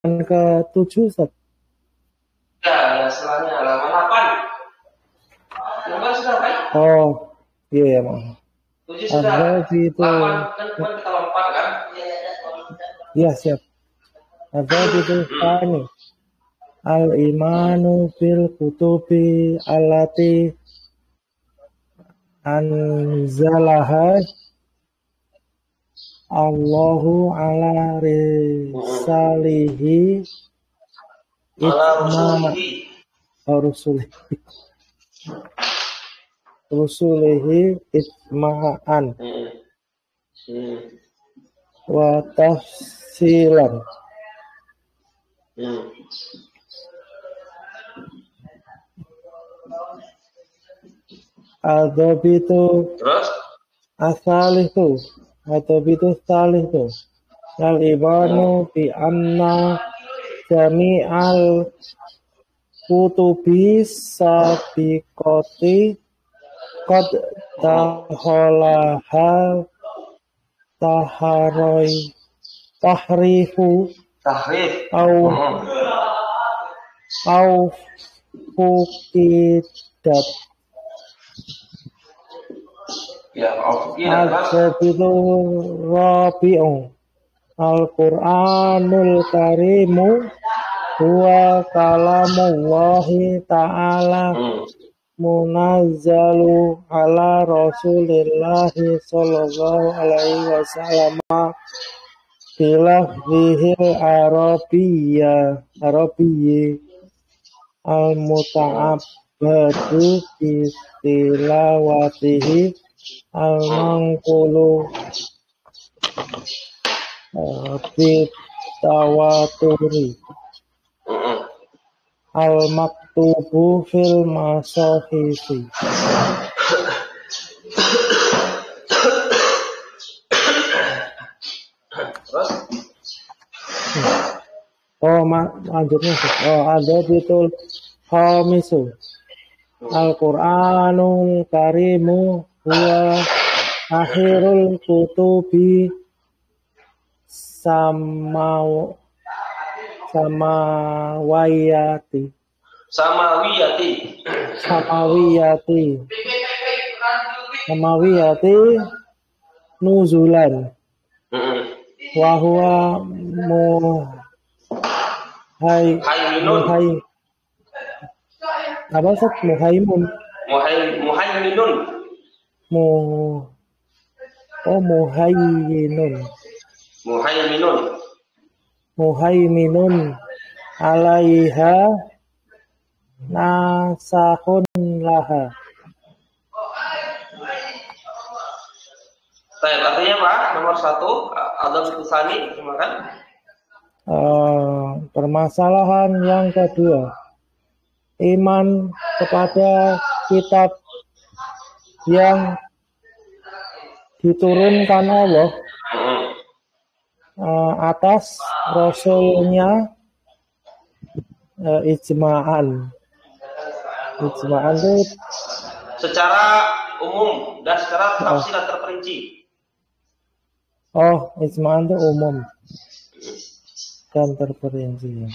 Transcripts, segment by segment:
ke-7, Ustaz. Ya, setelahnya halaman 8. Yang sudah baik? Oh, iya ya, maaf. 7 sudah. 8 kan kita lompat kan? Iya, siap. Ada itu tani. Al-imanu bil kutubi allati anzalaha Allahu ala risalihi rusulihi isma'an wa tafsilan. Adabitu Terus? asalihu Adabitu salihu al-ibanu bi anna jami'al kutubi sabiqati qad taholaha tahrifu au fukidat. Ya, Al-Jabiru Rabi'u Al-Quranul Karimu huwa kalamullahi ta'ala munazzalu ala rasulillahi sallallahu alaihi wasallam bilafzihil arabiyyi al-muta'abbadu bitilawatihi al-manqulu bitawaturi al-maktubu fil masahifi. Lanjutnya. Ada betul khamisu Al-Qur'anul Karimu huwa akhirul kutubi samawiyati nuzulan wa huwa muhaiminun alaiha nasakhun laha. Artinya apa? Nomor 1 Adam Tusani, gimana? Permasalahan yang kedua, iman kepada kitab yang diturunkan Allah atas Rasulnya ijma'an itu secara umum dan secara tafsiran terperinci. Ijma'an itu umum dan terperinci.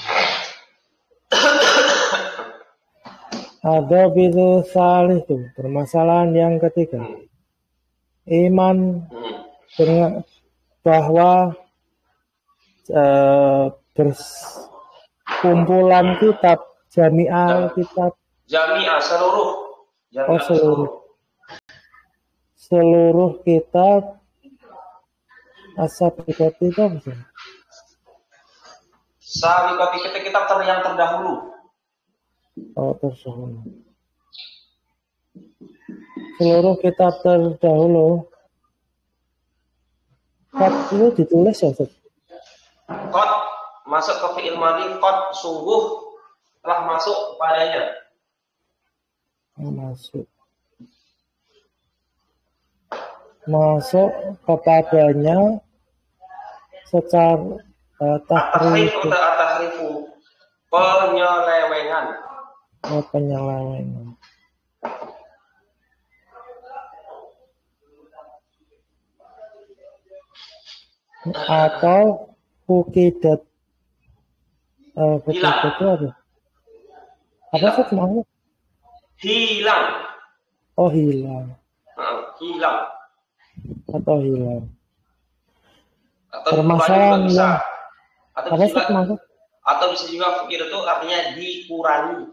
Ada bidu salih itu permasalahan yang ketiga, iman dengan bahwa kumpulan kitab jami'ah seluruh kitab as-sabiqat itu apa sih? Sabiqat kitab yang terdahulu. Terdahulu. Seluruh kitab terdahulu. Qad itu ditulis ya, Ustaz? Qad masuk ke fi'il madhi, qad sungguh telah masuk padanya. Masuk kepadanya secara tahrifu, penyelewengan. Atau fukidat Ketiga itu apa? Apa sih namanya? Hilang. Oh, hilang. Hilang. Atau hilang. Atau Permasalahan juga bisa. yang Atau bisa juga fakir itu artinya dikurangi.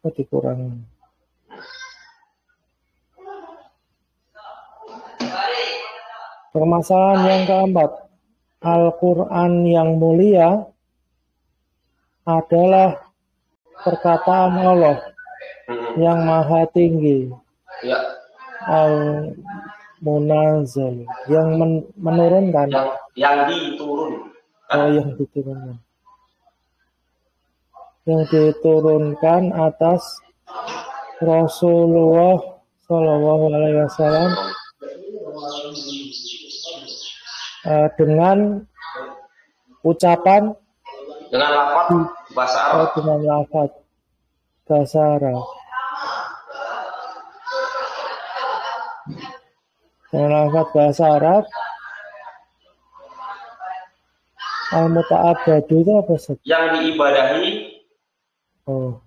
Oh, dikurangi. Permasalahan yang keempat, Al-Quran yang mulia adalah perkataan Allah yang maha tinggi. Ya. Al-Munazzal yang menurunkan. Yang diturunkan. Oh, yang diturunkan. Yang diturunkan atas Rasulullah Shallallahu Alaihi Wasallam dengan ucapan, dengan lafaz bahasa Arab. Dengan lafaz bahasa Arab. Dengan lafaz bahasa Arab. Al-muta'abbadu itu apa sih? Yang diibadahi. Oh.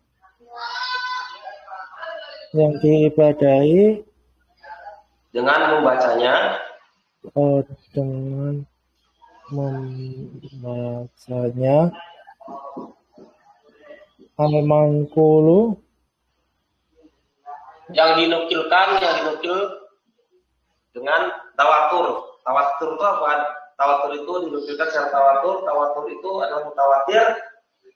Yang diibadahi dengan membacanya. Oh, dengan membacanya. Al-manqulu yang dinukil dengan tawatur. Tawatur itu apa? Tawatur itu dinukilkan secara tawatur. Tawatur itu adalah mutawatir,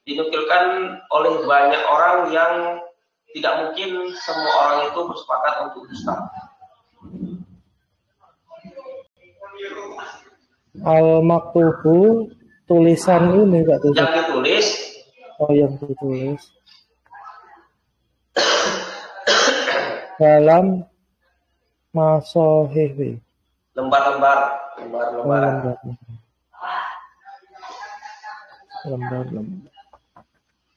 dinukilkan oleh banyak orang yang tidak mungkin semua orang itu bersepakat untuk dusta. Al-maktubu tulisan ini enggak tuh? Yang ditulis. Oh, yang ditulis dalam masohifi. Lembar-lembar.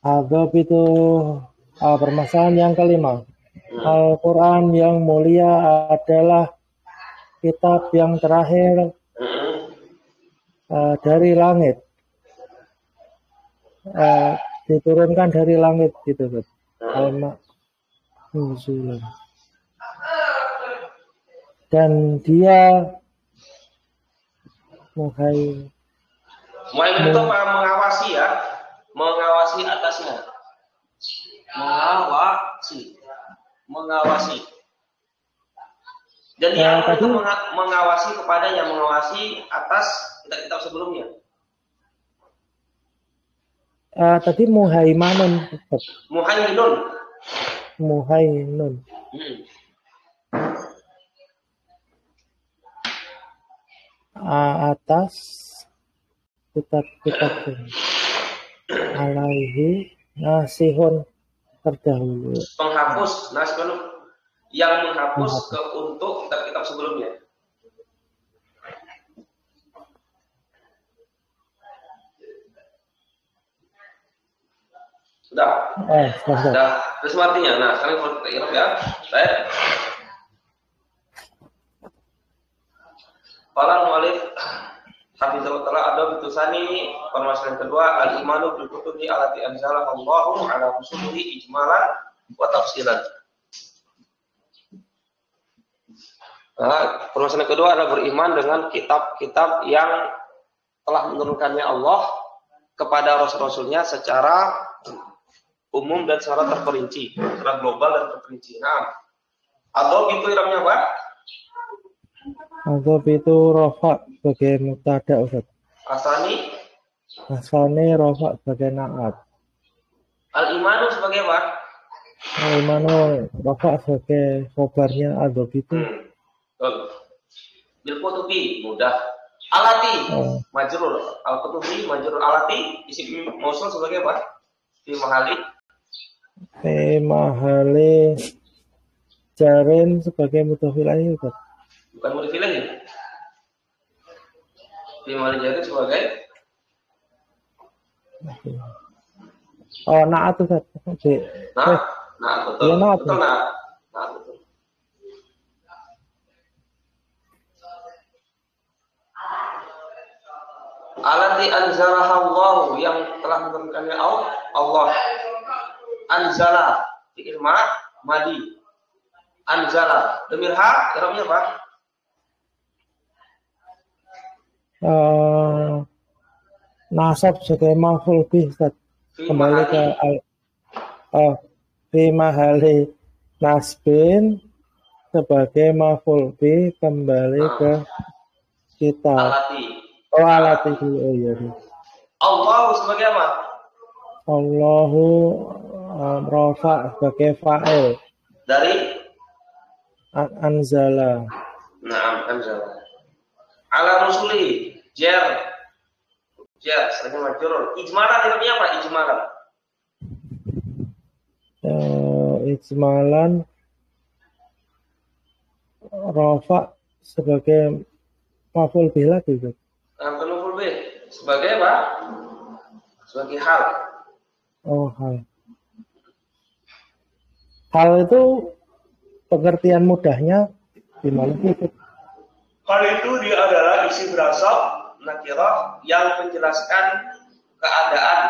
Adab itu permasalahan yang kelima. Al-Quran yang mulia adalah kitab yang terakhir dari langit. Diturunkan dari langit gitu, Al-Nuzul. Dan dia Muhaimin itu mengawasi ya, mengawasi atasnya, mengawasi. Dan dia itu mengawasi kepada yang mengawasi atas kitab-kitab sebelumnya. Tadi Muhaimanun. Atas kitab-kitab alaihi nasihun terdahulu. Penghapus, nasihun yang menghapus untuk kitab-kitab sebelumnya. Sudah. Sudah. Terus artinya. Nah, sekarang kalau kita ingat ya. Baik. Qala mu'allif hafizahullah ta'ala ada bitusani permasalahan kedua al-imanu bil kutubi allati anzalaha Allahu ala rusulihi ijmalan wa tafsilan. Permasalahan kedua adalah beriman dengan kitab-kitab yang telah menurunkannya Allah kepada rasul-rasulnya secara umum dan secara terperinci, secara global dan terperinci. Nah, atau itu iramnya Pak? Adab itu rofa sebagai mubtada Ustaz. Asani rofa sebagai naat. Al-imanu sebagai apa? Al-imanu rofa sebagai khobarnya adab itu. Bil kutubi mudah. Alati majrur. Al-kutubi majrur alati isim mausul sebagai apa? Fi mahali jarin sebagai mudhof ilaih Ustaz. Bukan mudhof ilaih. Fi mahali jarin sebagai naat Ustaz. Naat betul. Naat. Betul naat. Naat betul. Allati anzalaha Allah, yang telah menurunkannya Allah. Anzala fi'il madi. Anzala dhamir ha, i'rabnya apa? Nasab sebagai maf'ul bih, kembali ke fi mahali nasbin sebagai maf'ul bih, kembali ke kita. Alati. Oh iya. Allah sebagai apa? Allahu rafa sebagai fa'il dari anzala. Naam, anzala. Ala rusuli jar sebagai majrur. Ijmalan artinya apa? Ijmalan rafa sebagai maf'ul bih lagi. Maf'ul bih sebagai apa? Sebagai hal. Oh, hal. Hal itu pengertian mudahnya gimana sih? Hal itu dia adalah isi berasal nakirah yang menjelaskan keadaan.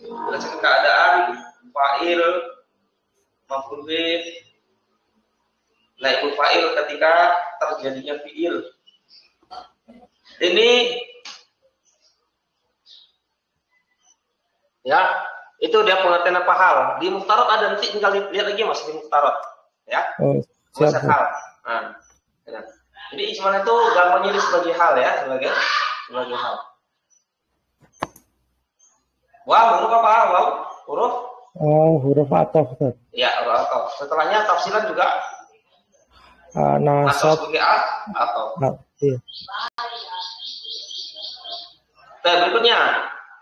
Menjelaskan keadaan fa'il, maf'ul bih, naibul fa'il ketika terjadinya fi'il. Ini ya, itu dia pengertian apa hal. Di Mukhtarat ada, nanti tinggal lihat lagi Mas di Mukhtarat, ya. Siap. Hal. Nah, ya. Jadi ijmal itu gampangnya ini sebagai hal ya, sebagai hal. Wow, huruf apa? Wow, huruf? Huruf ataf. Ya, huruf ataf. Setelahnya tafsilan juga nasab sebagai atau. Iya. Berikutnya,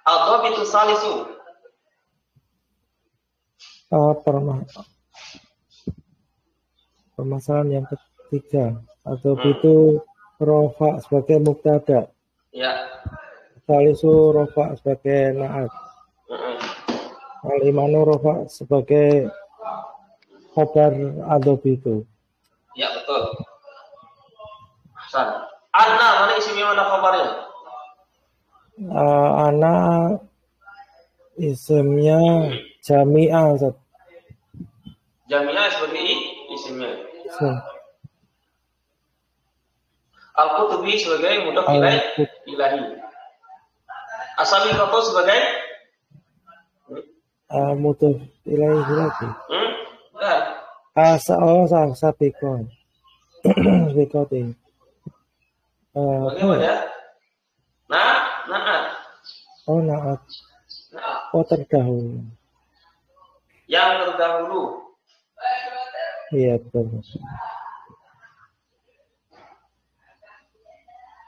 ad-dhabitu salisu. Permasalahan yang ketiga, atau itu rofa sebagai mubtada. Ya. Salisu rofa sebagai na'at. Al-imanu rofa sebagai khabar ad-dhabitu. Ya, betul. Hasan. Anna, mana isimnya, mana khabarnya? Ana isimnya jami'ah. Jami'ah sebagai isimnya. Al-Qutubi sebagai mudhaf ilahi. As-Sabiqatu sebagai mudhaf ilahi lagi. Sabiqah. Sabiqah. Bagaimana? Na'at. Na'at. Terdahulu. Yang terdahulu. Iya, betul.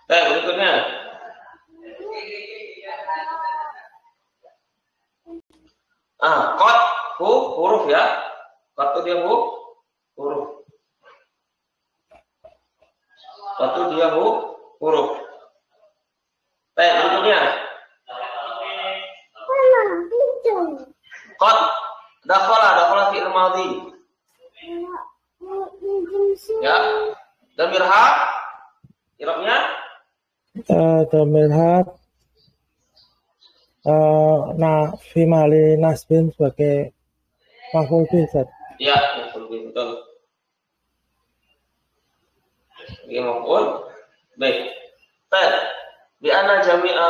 Berikutnya. Qad huruf ya. Qad itu dia huruf. Qad itu dia huruf. Berikutnya. Qad dakhala fi'il madhi. Ya. Dhamir ha i'rabnya dhamir ha fi mali nasbin sebagai maf'ul bih. Ya, maf'ul bih, betul. Ini maf'ul bih. Di ana jami'a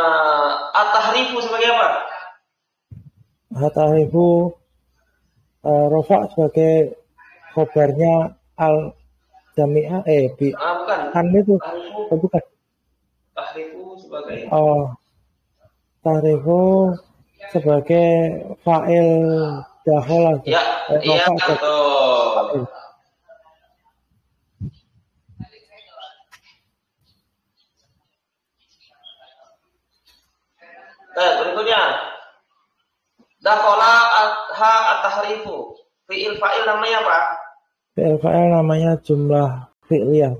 at-tahrifu sebagai apa? At-tahrifu rafa sebagai khabarnya al jami'ah bukan. Kan itu. Bukan. Tahrifu sebagai tahrifu sebagai fa'il dakhala. Ya, iya betul. Berikutnya. Dakhala ha at-tahrifu. Fi'il fa'il namanya apa? Fi'il fa'il namanya jumlah fi'liyah.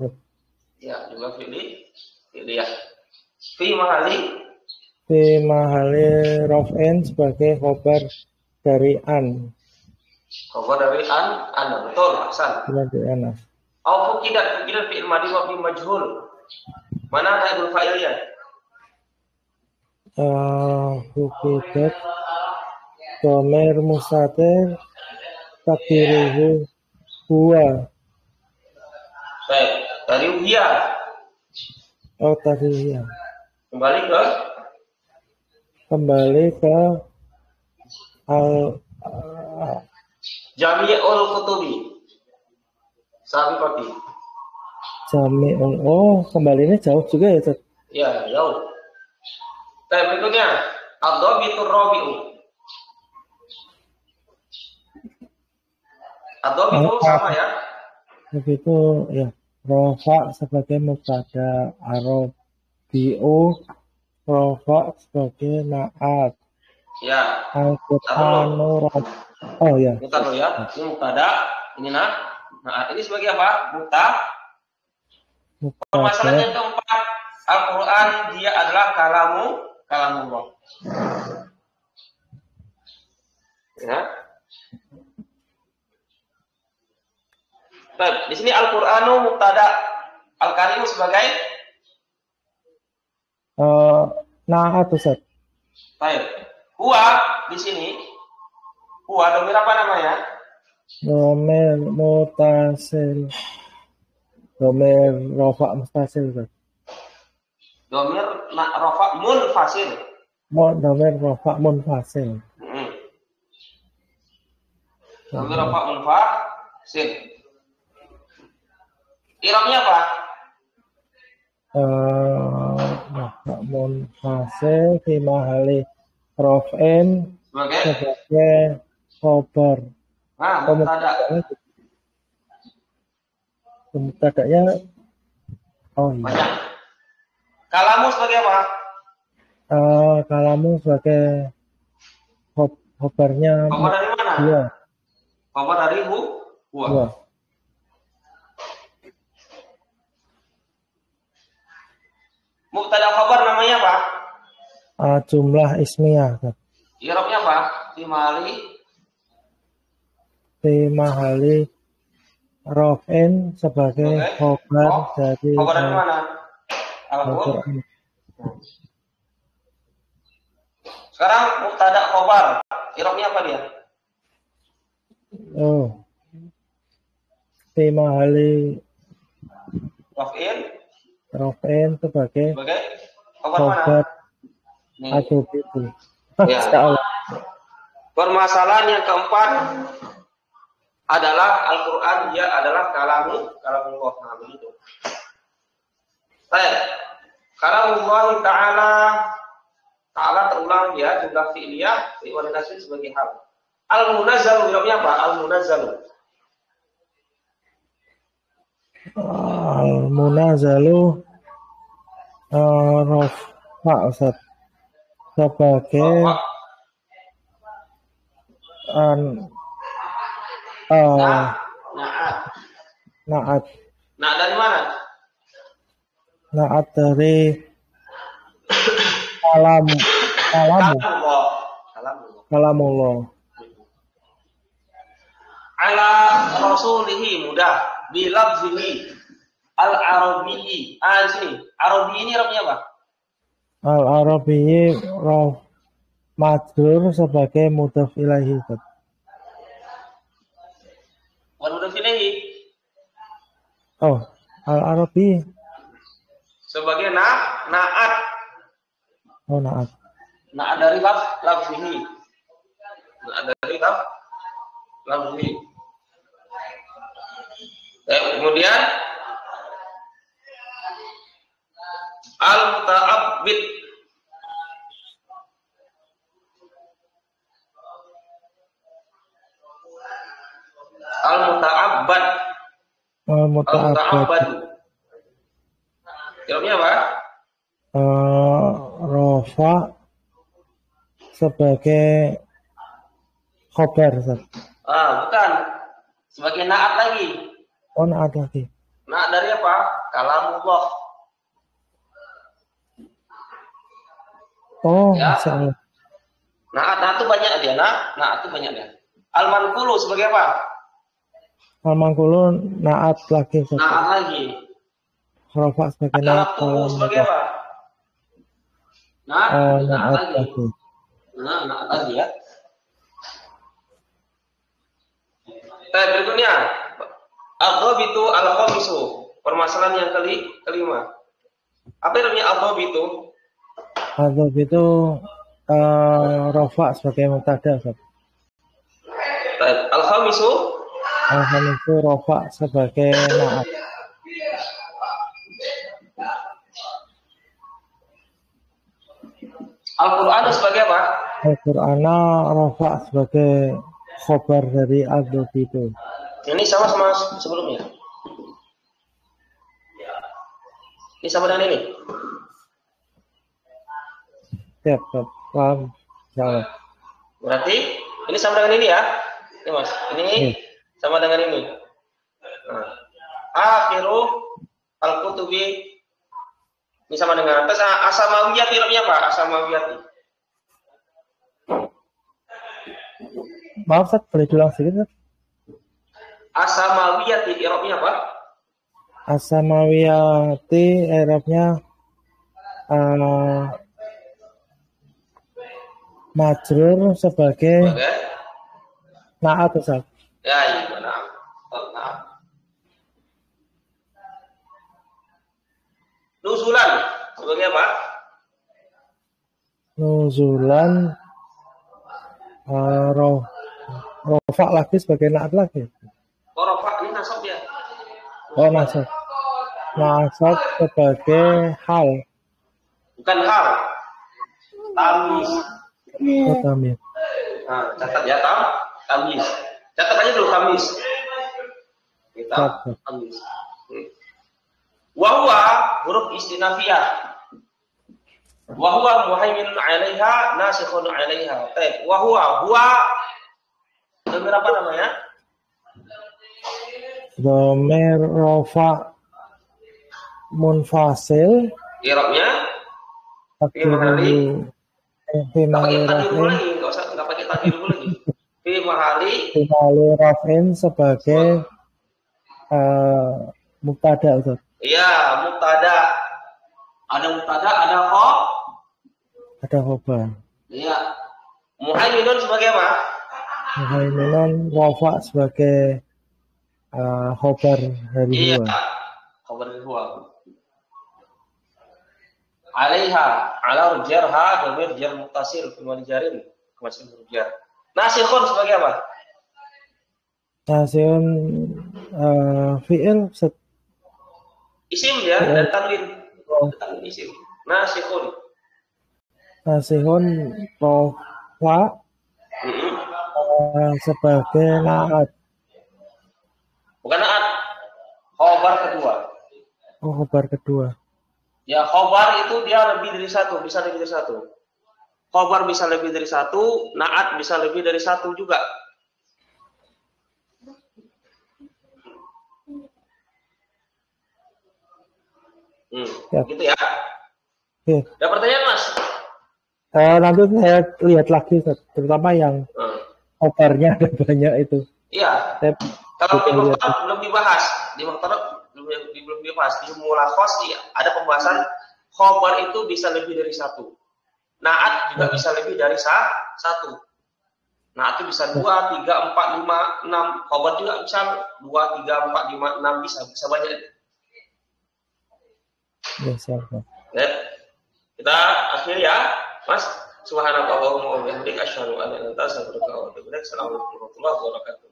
Ya, jumlah fi'liyah. Fi mahali raf'in sebagai khabar dari an. Khabar dari an, betul, Hasan. Dari an. Au fuqidat fi'il madhi wa fi majhul. Mana naibul fa'ilnya? Hukidat domer mustatir takdiruhu huwa. Baik, dari dia. Oh tadi ya. Kembali ke al Jami'ul kutubi. Sabiqati. Jami'ul. Oh, kembalinya jauh juga ya, Ustaz? Ya, jauh. Baik, berikutnya ad-dhabitur rabi'u. Ad-dhabitu sama ya. Begitu ya. Rafa sebagai mubtada, arabiu rafa sebagai naat. Ya. Al-Qur'anu. Oh ya. Bentar dulu ya. Ini mubtada, ini naat. Ini sebagai apa? Permasalahan yang keempat, Al-Quran dia adalah kalamullah. Ya. Baik, di sini Al-Qur'anu mubtada, Al-Karimu sebagai naat, Ustaz. Baik. Huwa di sini. Huwa domir apa namanya? Domir mutasil. Domir rafa mustasil, Ustaz. Domir rafa munfasil. Domir rafa munfasil. Domir rafa munfasil. I'rabnya apa? Munfasil fi mahali raf'in sebagai khobar. Nah, mubtada. Mubtada'nya oh iya. Banyak. Kalamu sebagai apa? Kalamu sebagai khobarnya. Khobar dari mana? Iya. Khobar dari huwa. Iya. Mubtada khabar namanya apa? Jumlah ismiyah. I'rabnya apa? Fi mahali raf'in sebagai khobar dari khobar dari mana? Al-Qur'an. Sekarang mubtada khabar. I'rabnya apa dia? Oh. Fi mahali Raf'in sebagai khobar atau itu. Ya. Permasalahan yang keempat adalah Al-Quran dia adalah kalamullah. Nah, begitu. Baik. Kalamullah Ta'ala terulang ya jumlah fi'liyah wa nasb sebagai hal. Al-munazzalu irobnya apa? Al-munazzalu. Al-munazzalu rafa Ustaz sebagai naat. Nah, dari mana? Naat dari kalamullah. Ala rasulihi mudah bilafzihi al-arabiyyi. Sini. Arabi ini arabnya apa? Al-arabiyyi majrur sebagai mudhaf ilaihi. Mudhaf ilaihi. Oh, al-arabi sebagai naat. Oh, naat. Naat dari lafzihi. Naat dari lafzihi. Kemudian al-muta'abbid Jawabnya apa? Rafa sebagai khobar. Bukan. Sebagai naat lagi. Oh, naat lagi. Naat dari apa? Kalamullah. Oh, ya. Masyaallah. Naat itu banyak dia. Naat itu banyak dia. Al-manqulu sebagai apa? Al-manqulu naat lagi. Naat lagi. Rafa sebagai naat sebagai apa? Naat lagi. Naat lagi ya. Berikutnya al-dhabitu al-khamisu. Permasalahan yang kelima. Apa namanya al-dhabitu? Al-dhabitu rafa sebagai mubtada. Al-khamisu rafa sebagai naat. Al-Qur'an sebagai apa? Al-Qur'an rafa sebagai khobar dari al-dhabitu. Ini sama sebelumnya. Ini sama dengan ini. Siap, paham. Salah. Berarti ini sama dengan ini ya. Ini Mas. Ini sama dengan ini. Nah. Akhiru al-kutubi. Ini sama dengan apa? Asamawiyati namanya apa? Asamawiyati. Maaf, Ustaz, boleh diulang sedikit, Ustaz? Asamawiyati i'rabnya apa? Asamawiyati i'rabnya majrur sebagai naat, Ustaz. Ya, iya, naat. Nuzulan sebagai apa? Nuzulan rofa lagi sebagai naat lagi. Rofa ini nasab ya? Nasab. Nasab sebagai hal. Bukan hal. Tamis. Tamis. Nah, catat ya tamis. Catat aja dulu tamis. Kita tamis. Wahwa huruf istinafiyah. Wahwa muhaimin 'alaiha nasikhun 'alaiha. Wahwa dhamir apa namanya? Dhamir rafa munfasil. I'rabnya fi mahali raf'in. Enggak pakai takdir dulu lagi. Fi mahali raf'in sebagai mubtada, Ustaz. Iya, mubtada. Ada mubtada, ada khobar. Iya. Muhaiminun sebagai apa? Muhaiminun rafa sebagai khobar dari huwa. Iya. Khobar dari huwa. Alaiha, ala jarha, dhamir jar muttasil kemana jarin, kemasin huruf jar. Nasikhun sebagai apa? Nasikhun fi'il isim ya, dan tanwin. Tanwin isim. Nasikhun. Nasikhun rafa sebagai naat. Bukan naat. Khobar kedua. Khobar kedua. Ya, khobar itu dia lebih dari satu, bisa lebih dari satu. Khobar bisa lebih dari satu, naat bisa lebih dari satu juga. Ya. Gitu ya. Oke. Ada pertanyaan, Mas? Nanti saya lihat lagi, terutama yang khobarnya ada banyak itu. Iya. Kalau di Mukhtar belum dibahas, di Mukhtar belum dibahas. Di Mulakhos ada pembahasan khobar itu bisa lebih dari satu. Naat juga bisa lebih dari satu. Naat itu bisa 2, 3, 4, 5, 6. Khobar juga bisa 2, 3, 4, 5, 6 bisa banyak. Ya, siapa? Ya. Kita akhir ya, Mas. Subhanallahumma wa bihamdika asyhadu an la ilaha illa anta astaghfiruka wa atubu ilaik. Assalamualaikum warahmatullahi wabarakatuh.